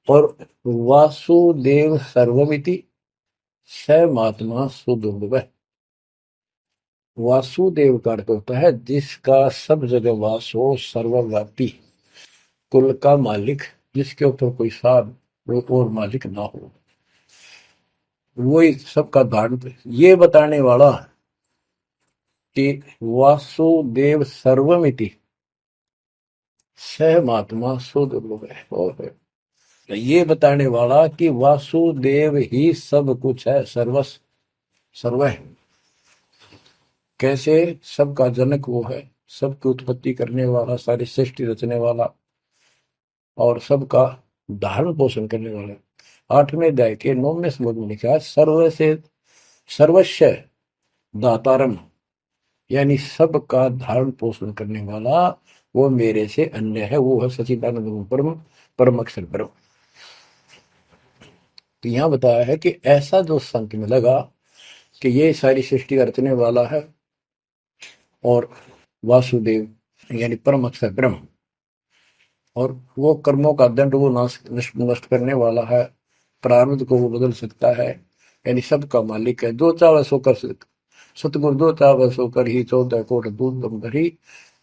और वासुदेव सर्वमिति स महात्मा सुदुर्लभ। वासुदेव का अर्थ होता है जिसका सब जगह वास हो, सर्वव्यापी, कुल का मालिक, जिसके ऊपर कोई साथ और मालिक ना हो, वही सबका धारण। ये बताने वाला कि वासुदेव सर्वमिति स महात्मा सुदुर्लभ है। और ये बताने वाला कि वासुदेव ही सब कुछ है, सर्वस्व सर्व है। कैसे? सबका जनक वो है, सबकी उत्पत्ति करने वाला, सारी सृष्टि रचने वाला, और सबका धारण पोषण करने वाला। 8वें अध्याय के 9वें श्लोक में लिखा है सर्व से सर्वस्व दातारम, यानी सबका धारण पोषण करने वाला वो मेरे से अन्य है, वो है सच्चिदानंद परम परम अक्षर ब्रह्म। तो यहां बताया है कि ऐसा जो संत में लगा कि ये सारी सृष्टि रचने वाला है, और वासुदेव यानी परम अक्षर ब्रह्म, और वो कर्मों का दंड वो नष्ट करने वाला है, प्रारब्ध को वो बदल सकता है, यानी सबका मालिक है, जो चाहे सो कर सतगुरु दो चाव सो कर ही 14 कोट दूध तुम धरी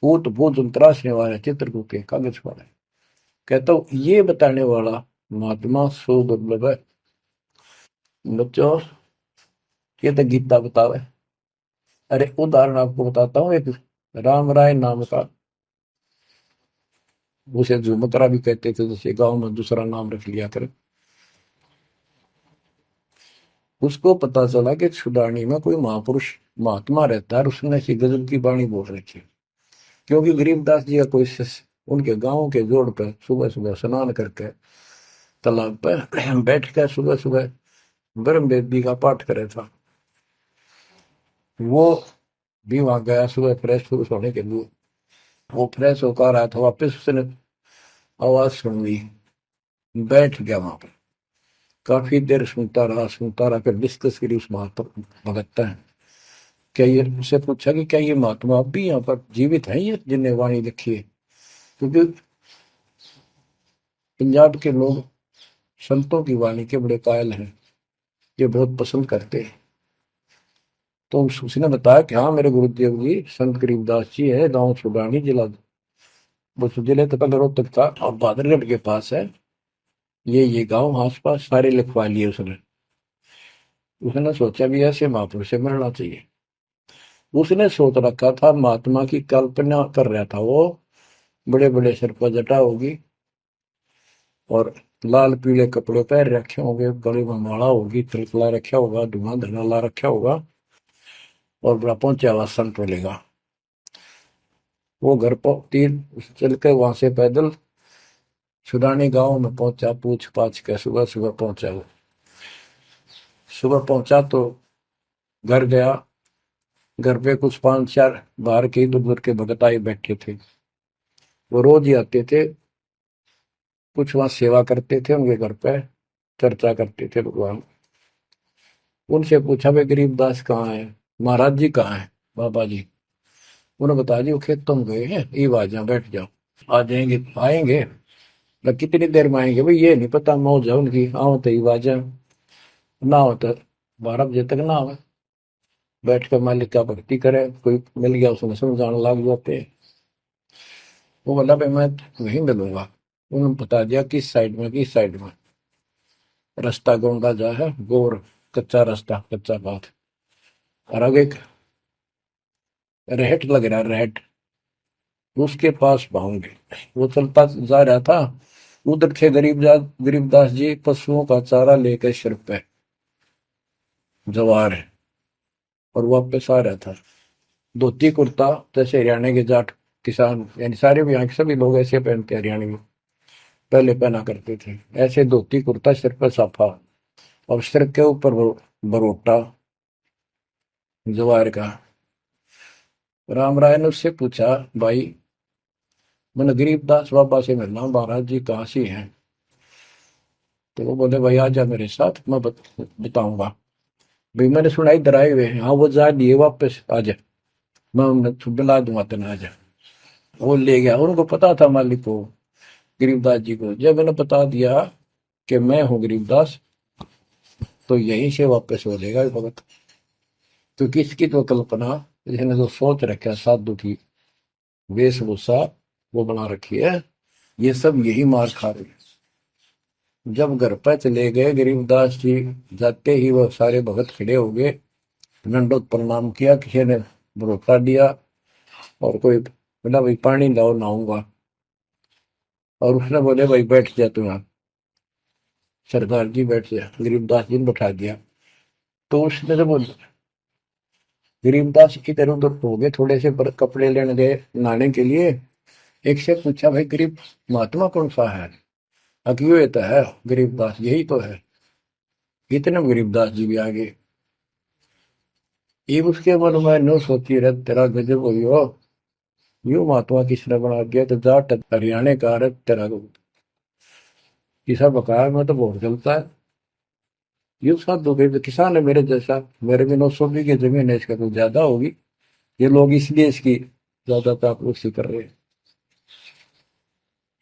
ऊत भूत त्रासने वाले चित्रकूट के कागज वाले। कहता हूँ ये बताने वाला महात्मा सो दुर्लभ है बच्चों। ये तो गीता बतावे। अरे उदाहरण आपको बताता हूँ एक राम राय नाम का, उसे झुमकरा भी कहते थे, जैसे गांव में दूसरा नाम रख लिया कर। उसको पता चला कि छुडानी में कोई महापुरुष महात्मा रहता है, उसने ऐसी गजब की वाणी बोल रखी। क्योंकि गरीबदास जी का कोई शिष्य उनके गांव के जोड़ पे सुबह सुबह स्नान करके तालाब पे बैठ कर सुबह सुबह ब्रह्म वेदी का पाठ करे था। वो भी वहां गया सुबह फ्रेश फ्रूश होने के लिए। वो फ्रेश होकर आया था, वापिस उसने आवाज सुन ली, बैठ गया वहां पर। काफी देर सुनता रहा, फिर डिस्कस करी उस महात्मा भगत है। क्या ये उससे पूछा कि क्या ये महात्मा अब भी यहाँ पर जीवित है, ये जिन्हें वाणी लिखी है? क्योंकि पंजाब के लोग संतों की वाणी के बड़े कायल हैं, ये बहुत पसंद करते हैं। तो उसने बताया कि हाँ मेरे गुरुदेव जी संत गरीबदास जी है, गांव छुडानी जिला, वो जिले तो पहले रोहतक था और बहादुरगढ़ के पास है। ये गांव आस पास सारे लिखवा लिए उसने। उसने सोचा भी ऐसे महापुरुष से मिलना चाहिए। उसने सोच रखा था महात्मा की कल्पना कर रहा था वो, बड़े बड़े सिर पर जटा होगी और लाल पीले कपड़े पहन रखे होंगे, गले में माला होगी, तिलकला रखा होगा, धुआं धना ला रखा होगा और बड़ा पहुंचा हुआ संत मिलेगा। वो घर पर तीन चल के वहां से पैदल छुडानी गांव में पहुंचा, पूछ पाछ के सुबह सुबह पहुंचा। वो सुबह पहुंचा तो घर गया। घर पे कुछ 5-4 बाहर के इधर उधर के भगत आए बैठे थे। वो रोज ही आते थे, कुछ वहां सेवा करते थे उनके घर पे, चर्चा करते थे भगवान। उनसे पूछा भाई गरीबदास कहाँ है, महाराज जी कहाँ है, बाबा जी? उन्होंने बताया जी वो खेतों में गए हैं, ये आ जाओ बैठ जाओ। आ जाएंगे आएंगे, मतलब कितनी देर में आएंगे भाई ये नहीं पता, मौज है उनकी, आओ तो ही आ जाए, ना हो तो 12 बजे तक ना आवे। बैठ कर मालिक का भक्ति करे, कोई मिल गया उसमें समझाने लग जाते। वो बोला भाई मैं वहीं मिलूंगा। उन्होंने बता दिया किस साइड में, किस साइड में। रास्ता गोंडा जा है, गोर कच्चा रास्ता, कच्चा पाथ, और आगे एक रहट लग रहा है, रहट, उसके पास पहुंचे। वो चलता जा रहा था, उधर थे गरीबदास जी पशुओं का चारा लेकर सिर पे जवार है, और वापस आ रहा था। धोती कुर्ता जैसे हरियाणा के जाट किसान, यानी सारे भी यहाँ के सभी लोग ऐसे पहनते हैं, हरियाणा में पहले पहना करते थे ऐसे धोती कुर्ता, सिर पर साफा और सिर के ऊपर बरोटा जवार का। राम राय ने उससे पूछा भाई मैंने गरीबदास बाबा से मिलना हूं, महाराज जी कहाँ से हैं? तो वो बोले भाई आ जा मेरे साथ, मैं बताऊंगा। भाई मैंने सुना इधर आए हुए हैं, हाँ वो जा दिए वापस, आ जा, मैं उन्हें दिला दूंगा तेना, आ जा। वो ले गया, उनको पता था मालिक को, गरीबदास जी को। जब मैंने बता दिया कि मैं हूँ गरीबदास, तो यहीं से वापस हो जाएगा ये भगत। क्योंकि इसकी तो कल्पना, इसने जो सोच रखा है साधु की वेशभूषा वो बना रखी है, ये सब यही मार खा रहे हैं। जब घर पर चले गए गरीबदास जी, जाते ही वो सारे भगत खड़े हो गए, दंडोत प्रणाम किया, किसी ने भरोसा दिया और कोई बोला भाई पानी लाओ नहाऊंगा, और उसने बोले भाई बैठ जा तू यहाँ, सरदार जी बैठ जा। गरीबदास जी ने बैठा दिया। तो उसने जब गरीबदास इधर उधर हो गए, थोड़े से कपड़े लेने गए नहाने के लिए, एक से पूछा भाई गरीब महात्मा कौन सा है? अकियो ये तो है गरीबदास, यही तो है। इतने में गरीबदास जी भी आ गए। ये उसके मन में नो सोची रहे तेरा गजब हो गयो, यू महात्मा किसने बना दिया, तो जाट हरियाणा का रहे तेरा किसा बकाया में तो बहुत चलता है। ये साधु भाई किसान है मेरे जैसा, मेरे भी 900 बीघे जमीन है, इसका तो ज्यादा होगी, ये लोग इसलिए इसकी ज्यादा चापलूसी कर रहे हैं।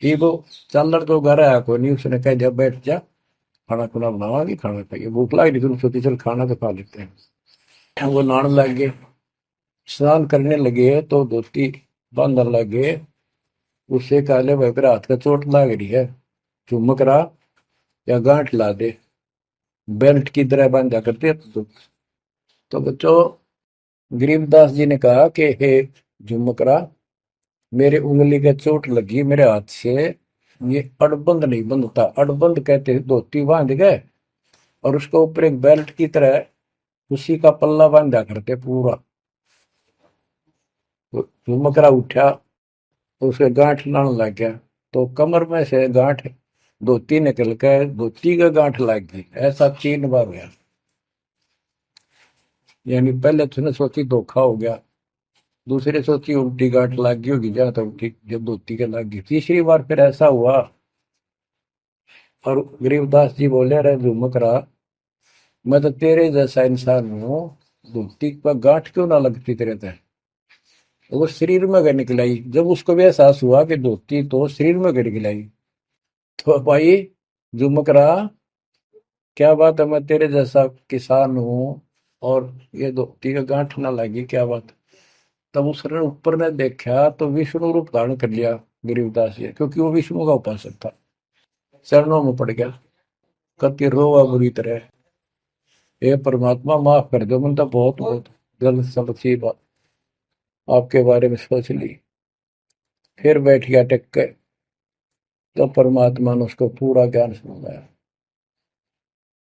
ये वो चल तो घर आया कोई नहीं, उसने कह दिया बैठ जा, खाना खुना बनावागी, खाना खाइए, भूख लग रही थी, सोची चल खाना तो खा लेते हैं। वो नहाने लग गए, स्नान करने लगे तो धोती बांधने लगे। उससे काले भाई पर हाथ का चोट लग रही है, चुमक रहा या गांठ ला दे, बेल्ट की तरह बांधा करते। तो बच्चों, गरीबदास जी ने कहा कि हे झुमकरा, मेरे उंगली का चोट लगी मेरे हाथ से, ये अड़बंद नहीं बंधता। अड़बंद कहते हैं धोती बांध गए और उसके ऊपर एक बेल्ट की तरह उसी का पल्ला बांधा करते पूरा। तो झुमकरा उठा तो उसके गांठ लाने लग गया, तो कमर में से गांठ धोती निकल कर धोती का गांठ लग गई। ऐसा 3 बार गया। यानी पहले तो सोची धोखा हो गया, दूसरे सोची उल्टी गांठ लग गई होगी, जहां तक उल्टी जब धोती के लग गई, तीसरी बार फिर ऐसा हुआ। और गरीबदास जी बोले, अरे झुमकरा, मैं तो तेरे जैसा इंसान हूँ, धोती पर गांठ क्यों ना लगती तेरे तय। वो शरीर में गए निकलाई। जब उसको भी एहसास हुआ कि धोती तो शरीर में गए निकलाई, तो भाई झुमकरा, क्या बात है, मैं तेरे जैसा किसान हूँ और ये धोती का गांठ ना लगी, क्या बात। तब उसने ऊपर ने देखा तो विष्णु रूप धारण कर लिया गरीबदास जी, क्योंकि वो विष्णु का उपासक था। चरणों में पड़ गया, कति रोवा बुरी तरह, हे परमात्मा माफ कर दो, मैंने तो बहुत बहुत गलत सलत सी बात आपके बारे में सोच ली। फिर बैठ गया टेक के। तो परमात्मा ने उसको पूरा ज्ञान समझाया।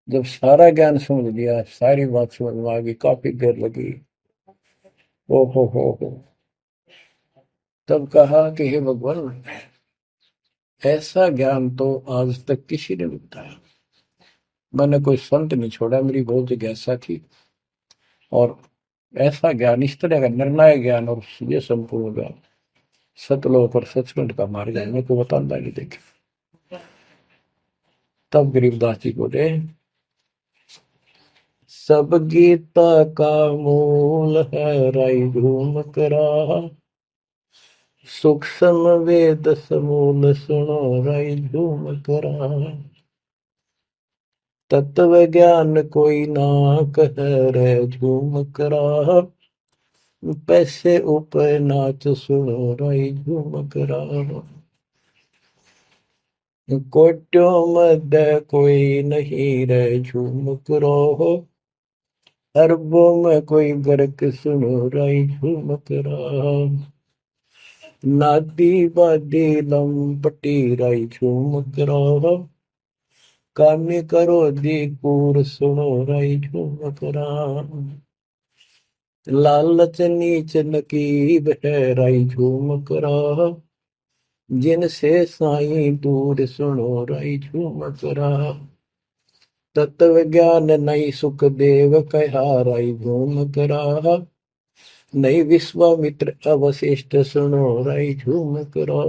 जब सारा ज्ञान समझ लिया, सारी बात समझ में आ गई, काफी देर लगी। ओ हो, तब कहा कि हे भगवान, ऐसा ज्ञान तो आज तक किसी ने नहीं बताया। मैंने कोई संत नहीं छोड़ा, मेरी बहुत जिज्ञासा थी, और ऐसा ज्ञान, इस तरह का निर्णायक ज्ञान और ये संपूर्ण ज्ञान, सतलोक और सचखंड का मार्ग मेरे को बताना नहीं देखे। तब गरीबदास जी बोले, सब गीता का मूल है राई धूम करा, सूक्ष्म वेद समूल सुनो राई धूम करा, तत्व ज्ञान कोई ना कह रे झूम करा, पैसे ऊपर नाच सुनो राई झूम करा, कोट्यों मध्य कोई नहीं रे झूम करो, अरबों में कोई गर्क सुनो राई झूम करा, नादी बादी लंपटी राई झूम करा, कामी करो दी कूर सुनो राई झूम करा, लालच नीच नकीब है राई झूम करा, जिनसे साईं दूर सुनो राई झूम करा, तत्व ज्ञान नहीं सुख देव कहा राई झूम करा, नहीं विश्वामित्र अवशिष्ट सुनो राई झूम करा,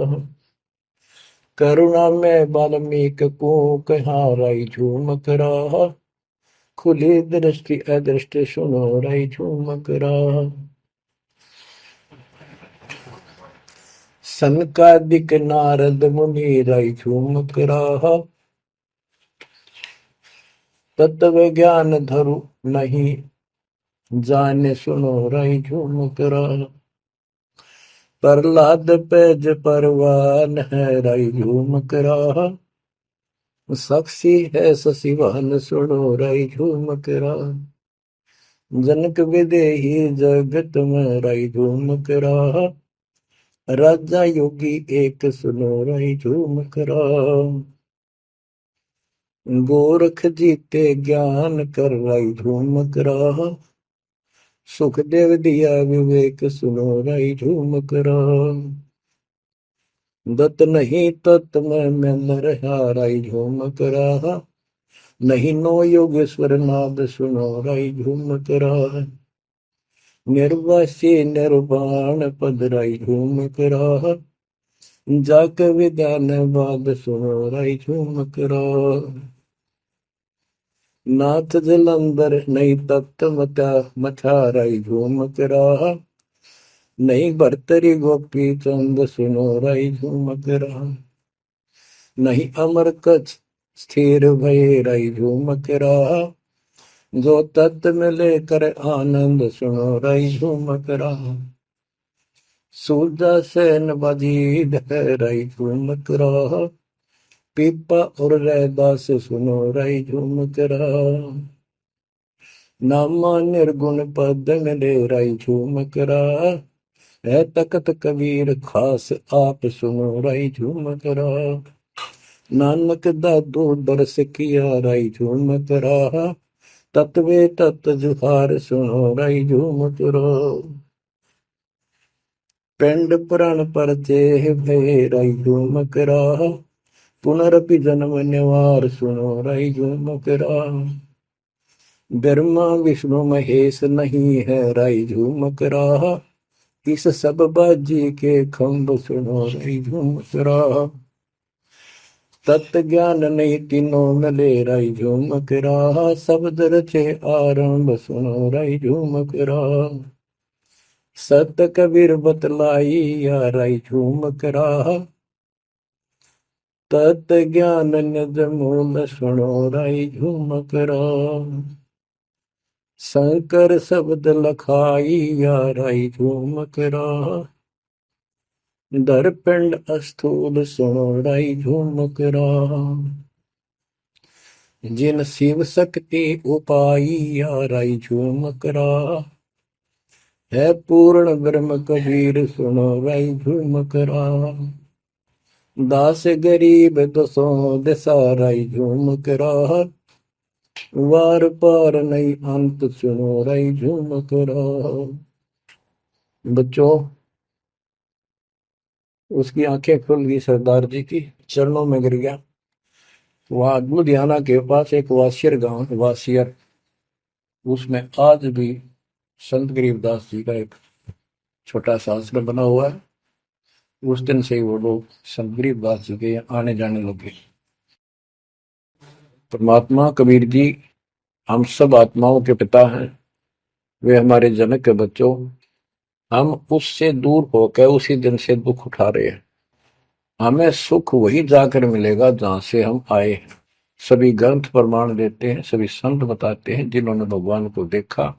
करुणा में वाल्मीकि को कहा राई झूम करा, खुली दृष्टि अदृष्ट सुनो राई झूम करा, सनकादिक नारद मुनि राई झूम करा, तत्व ज्ञान धरु नहीं जाने सुनो राई झूम करा, प्रहलाद पैज परवान है राई झूम करा, साक्षी है शशिवान सुनो राई झूम करा, जनक विदेही जगत में राई झूम करा, राजा योगी एक सुनो राई झूम करा, गोरख जीते ज्ञान कर राई झूम करा, सुखदेव दिया विवेक सुनो राई झूम करा, दत्त नहीं तत् में नरहा राई झूम करा, नहीं नो योगेश्वर नाद सुनो राई झूम करा, निर्वासी निर्वाण पद राई झूम करा, जाक विधान बाद सुनो राई झूम करा, नाथ जलंधर नहीं तत्त मता मथा राई झूम करा, नहीं भरतरी गोपी चंद सुनो राई झूम करा, नहीं अमर कछ स्थिर भय राई झूम करा, जो तत् में लेकर आनंद सुनो रही झूमक रहा। सूरजा सैन बजीद है रही झूमक रहा। पीपा और रैदास सुनो रही झूमक रहा। नामा निर्गुण पद में ले रही झूमक रहा। है तकत कबीर खास आप सुनो रही झूमक रहा। नानक दादू दरस किया रही झूमक रहा। तत्वे तत् जुहार सुनो रही झूमक रहा। पिंड पुराण पर देह भय रही झूमक रहा। पुनरपि जन्म निवार सुनो रही झूमक रहा। ब्रह्मा विष्णु महेश नहीं है रही झूमक रहा। इस सब बाजी के खंभ सुनो रही झूमक रहा। तत्व ज्ञान नहीं तीनों में ले रही झूमक रहा। शब्द रचे आरंभ सुनो रही झूमक रहा। सत कबीर बतलाई या रही झूमक रहा। तत् ज्ञान निज मूल सुनो रही झूमक रहा। शंकर शब्द लखाई या रही झूमक रहा। दरपिंड अस्थूल सुनो रही झूमक रहा। जिन शिव शक्ति उपाई या रही झूमक रहा। है पूर्ण ब्रह्म कबीर सुनो रही झूमक रहा। दास गरीब दसों दिशा रही झूमक रहा। वार पार नहीं अंत सुनो रही झूमक रहा। बच्चों, उसकी आंखें खुल गई, सरदार जी की चरणों में गिर गया। वहां लुधियाना के पास एक वासियर गांव है, वासियर, उसमें आज भी संत गरीबदास जी का एक छोटा सा आश्रम बना हुआ है। उस दिन से ही वो लोग संत गरीबदास जी के आने जाने लगे। परमात्मा कबीर जी हम सब आत्माओं के पिता हैं, वे हमारे जनक के बच्चों। हम उससे दूर होकर उसी दिन से दुख उठा रहे हैं। हमें सुख वही जाकर मिलेगा जहां से हम आए हैं। सभी ग्रंथ प्रमाण देते हैं, सभी संत बताते हैं जिन्होंने भगवान को देखा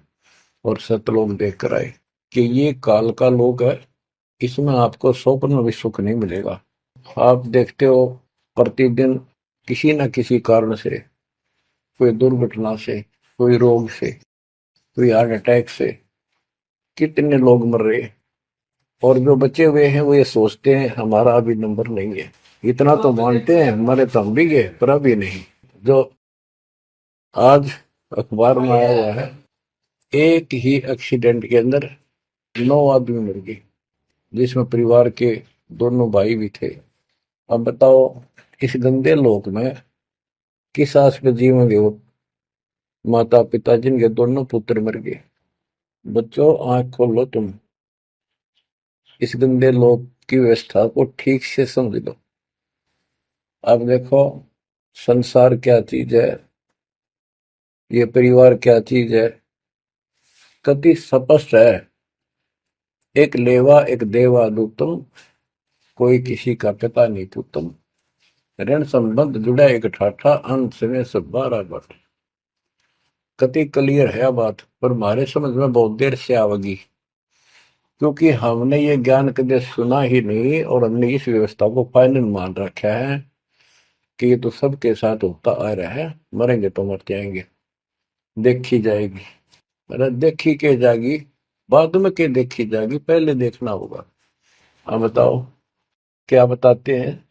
और सतलोक देख कर आए कि ये काल का लोक है, इसमें आपको स्वप्न में भी सुख नहीं मिलेगा। आप देखते हो प्रतिदिन किसी न किसी कारण से, कोई दुर्घटना से, कोई रोग से, कोई हार्ट अटैक से कितने लोग मर रहे हैं। और जो बचे हुए हैं वो ये सोचते हैं हमारा अभी नंबर नहीं है। इतना तो मानते हैं मरे तो हम भी गए, पर अभी नहीं। जो आज अखबार में आया हुआ है, एक ही एक्सीडेंट के अंदर 9 आदमी मर गए, जिसमें परिवार के दोनों भाई भी थे। अब बताओ इस गंदे लोक में किस आस पे जीवेंगे वो माता पिता जिनके दोनों पुत्र मर गए। बच्चों, आंख खोलो, तुम इस गंदे लोक की व्यवस्था को ठीक से समझ लो। अब देखो संसार क्या चीज है, ये परिवार क्या चीज है, कति स्पष्ट है। एक लेवा एक देवा दूतम, कोई किसी का पिता नहीं पुतम। ऋण संबंध जुड़ा एक ठाठा, अंत में सब 12 बट। कति क्लियर है बात, पर हमारे समझ में बहुत देर से आवेगी, क्योंकि हमने ये ज्ञान कभी सुना ही नहीं और हमने इस व्यवस्था को फाइनल मान रखा है कि ये तो सबके साथ होता आ रहा है, मरेंगे तो मर जाएंगे, देखी जाएगी। अरे देखी के जाएगी, बाद में के देखी जाएगी, पहले देखना होगा। अब बताओ क्या बताते हैं,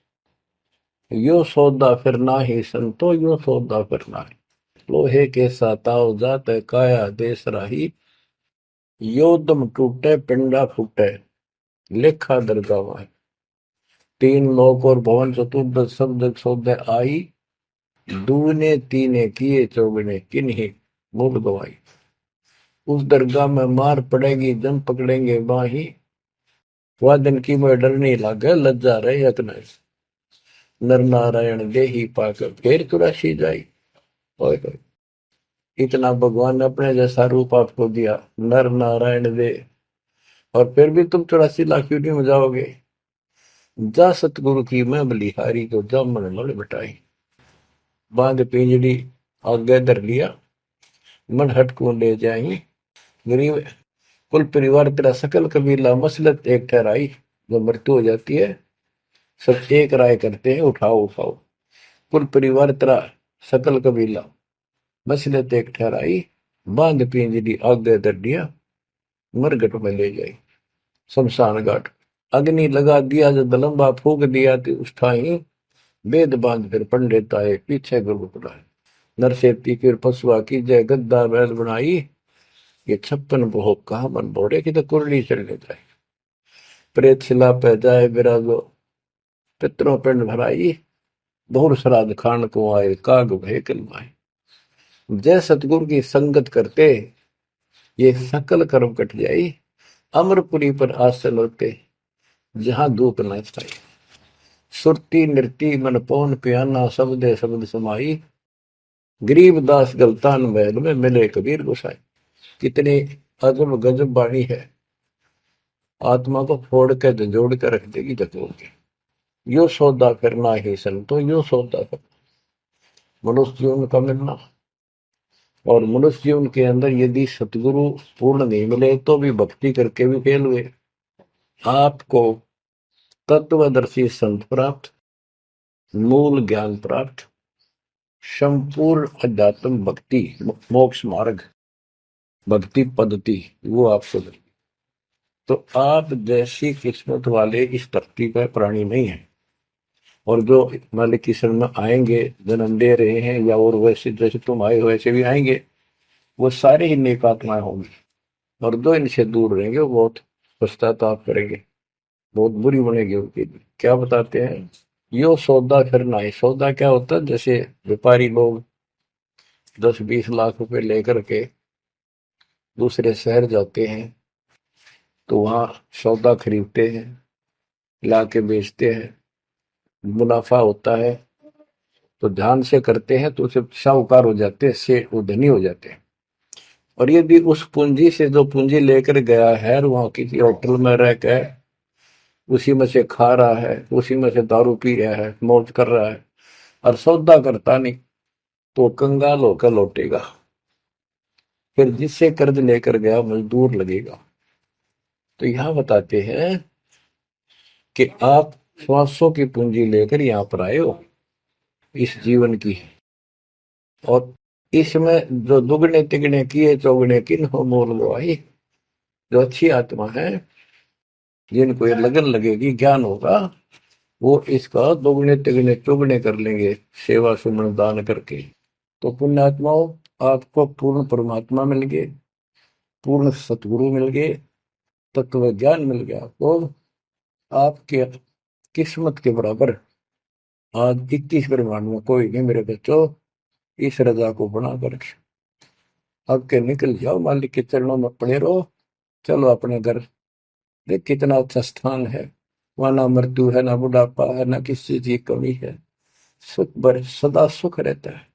यो सौदा फिर ना ही संतो, यो सौदा फिर ना ही। लोहे के साताव जात काया देश राही। यो दम टूटे पिंडा फूटे, लेखा दरगावा है। तीन लोक और भवन चतुर्दश शब्द सौदे आई। दूने तीने किए चौगने किन्हीं मूल गवाई। उस दरगाह में मार पड़ेगी जम पकड़ेंगे बाही। वह दिन की में डर नहीं लागे लज्जा रहे यकन। नर नारायण दे ही पाकर फिर चुरासी जाई। ओए होए, इतना भगवान ने अपने जैसा रूप आपको दिया, नर नारायण दे, और फिर भी तुम 84 लाख यूनिट में जाओगे। जा सतगुरु की मैं बलिहारी, तो जामन मल बटाई। बांध पिंजड़ी आगे धर लिया, मन हट को ले जाई। गरीब कुल परिवार तेरा सकल कबीला मसलत एक ठहराई। जब मृत्यु हो जाती है सब एक राय करते हैं, उठाओ उठाओ। कुल परिवार तेरा सकल कबीला मसलत एक ठहराई। बांध पिंजरी आगे दर दिया, मरघट में ले जाई शमशान घाट। अग्नि लगा दिया जब लंबा फूक दिया तो उस ठाई। वेद बांध फिर पंडित आए पीछे गुरु बुलाए। नरसेती फिर पशुआ की जय गद्दा बैल बनाई। ये 56 भोग कहा मन बोरे की तो कुरली चलने जाए। प्रेत शिला पे जाए विराजो, पितरों पिंड भराई। बहुर श्राद्ध खान को आए, काग भय कलमाए। जय सतगुरु की संगत करते, ये सकल कर्म कट जाई। अमरपुरी पर आसन होते, जहां धूप न छाई। सुरती नृती मन पौन पियाना, शब्दे शब्द समाई। गरीब दास गलतान महल में मिले कबीर गोसाई। कितनी अजब गजब बाणी है, आत्मा को फोड़ के जोड़ के रख देगी जतोड़ के। यो सौदा करना ही संतो, यो सौदा करना मनुष्य जीवन का मिलना। और मनुष्य जीवन के अंदर यदि सतगुरु पूर्ण नहीं मिले तो भी भक्ति करके भी फेल हुए। आपको तत्वदर्शी संत प्राप्त, मूल ज्ञान प्राप्त, संपूर्ण अध्यात्म भक्ति मोक्ष मार्ग भक्ति पद्धति वो आपको मिले। तो आप जैसी किस्मत वाले इस धरती पर प्राणी नहीं है। और जो मालिक की शरण में आएंगे, जन्म दे रहे हैं या और वैसे जैसे तुम आए हो वैसे भी आएंगे, वो सारे ही नेक आत्माएं होंगी। और जो इनसे दूर रहेंगे वो बहुत पश्चाताप करेंगे, बहुत बुरी बनेगी उनकी। क्या बताते हैं, यो सौदा करना है। सौदा क्या होता है, जैसे व्यापारी लोग 10-20 लाख रुपए लेकर के दूसरे शहर जाते हैं तो वहां सौदा खरीदते हैं, ला के बेचते हैं, मुनाफा होता है तो ध्यान से करते हैं तो उसे साहूकार हो जाते हैं, से वो धनी हो जाते हैं। और यदि उस पूंजी से जो पूंजी लेकर गया है वहां किसी होटल में रह के उसी में से खा रहा है, उसी में से दारू पी रहा है, मौज कर रहा है और सौदा करता नहीं, तो कंगाल होकर लौटेगा। फिर जिससे कर्ज लेकर गया मजदूर लगेगा। तो यहां बताते हैं कि आप श्वासों की पूंजी लेकर यहां पर आए हो इस जीवन की, और इसमें जो दुगने तिगने किए चौगने किन हो मोल वो आई। जो अच्छी आत्मा है, जिनको ये लगन लगेगी, ज्ञान होगा, वो इसका दोगुने तिगने चौगने कर लेंगे सेवा सुमन दान करके। तो पुण्यात्माओं, आपको पूर्ण परमात्मा मिल गए, पूर्ण सतगुरु मिल गए, तत्व ज्ञान मिल गया। तो आपके किस्मत के बराबर आज 21 ब्रह्मांड में कोई नहीं मेरे बच्चों। इस रजा को बना कर अब के निकल जाओ, मालिक के चरणों में पड़े रहो। चलो अपने घर, देख कितना अच्छा स्थान है। वहां ना मृत्यु है, ना बुढ़ापा है, ना किसी चीज की कमी है। सुख भर सदा सुख रहता है।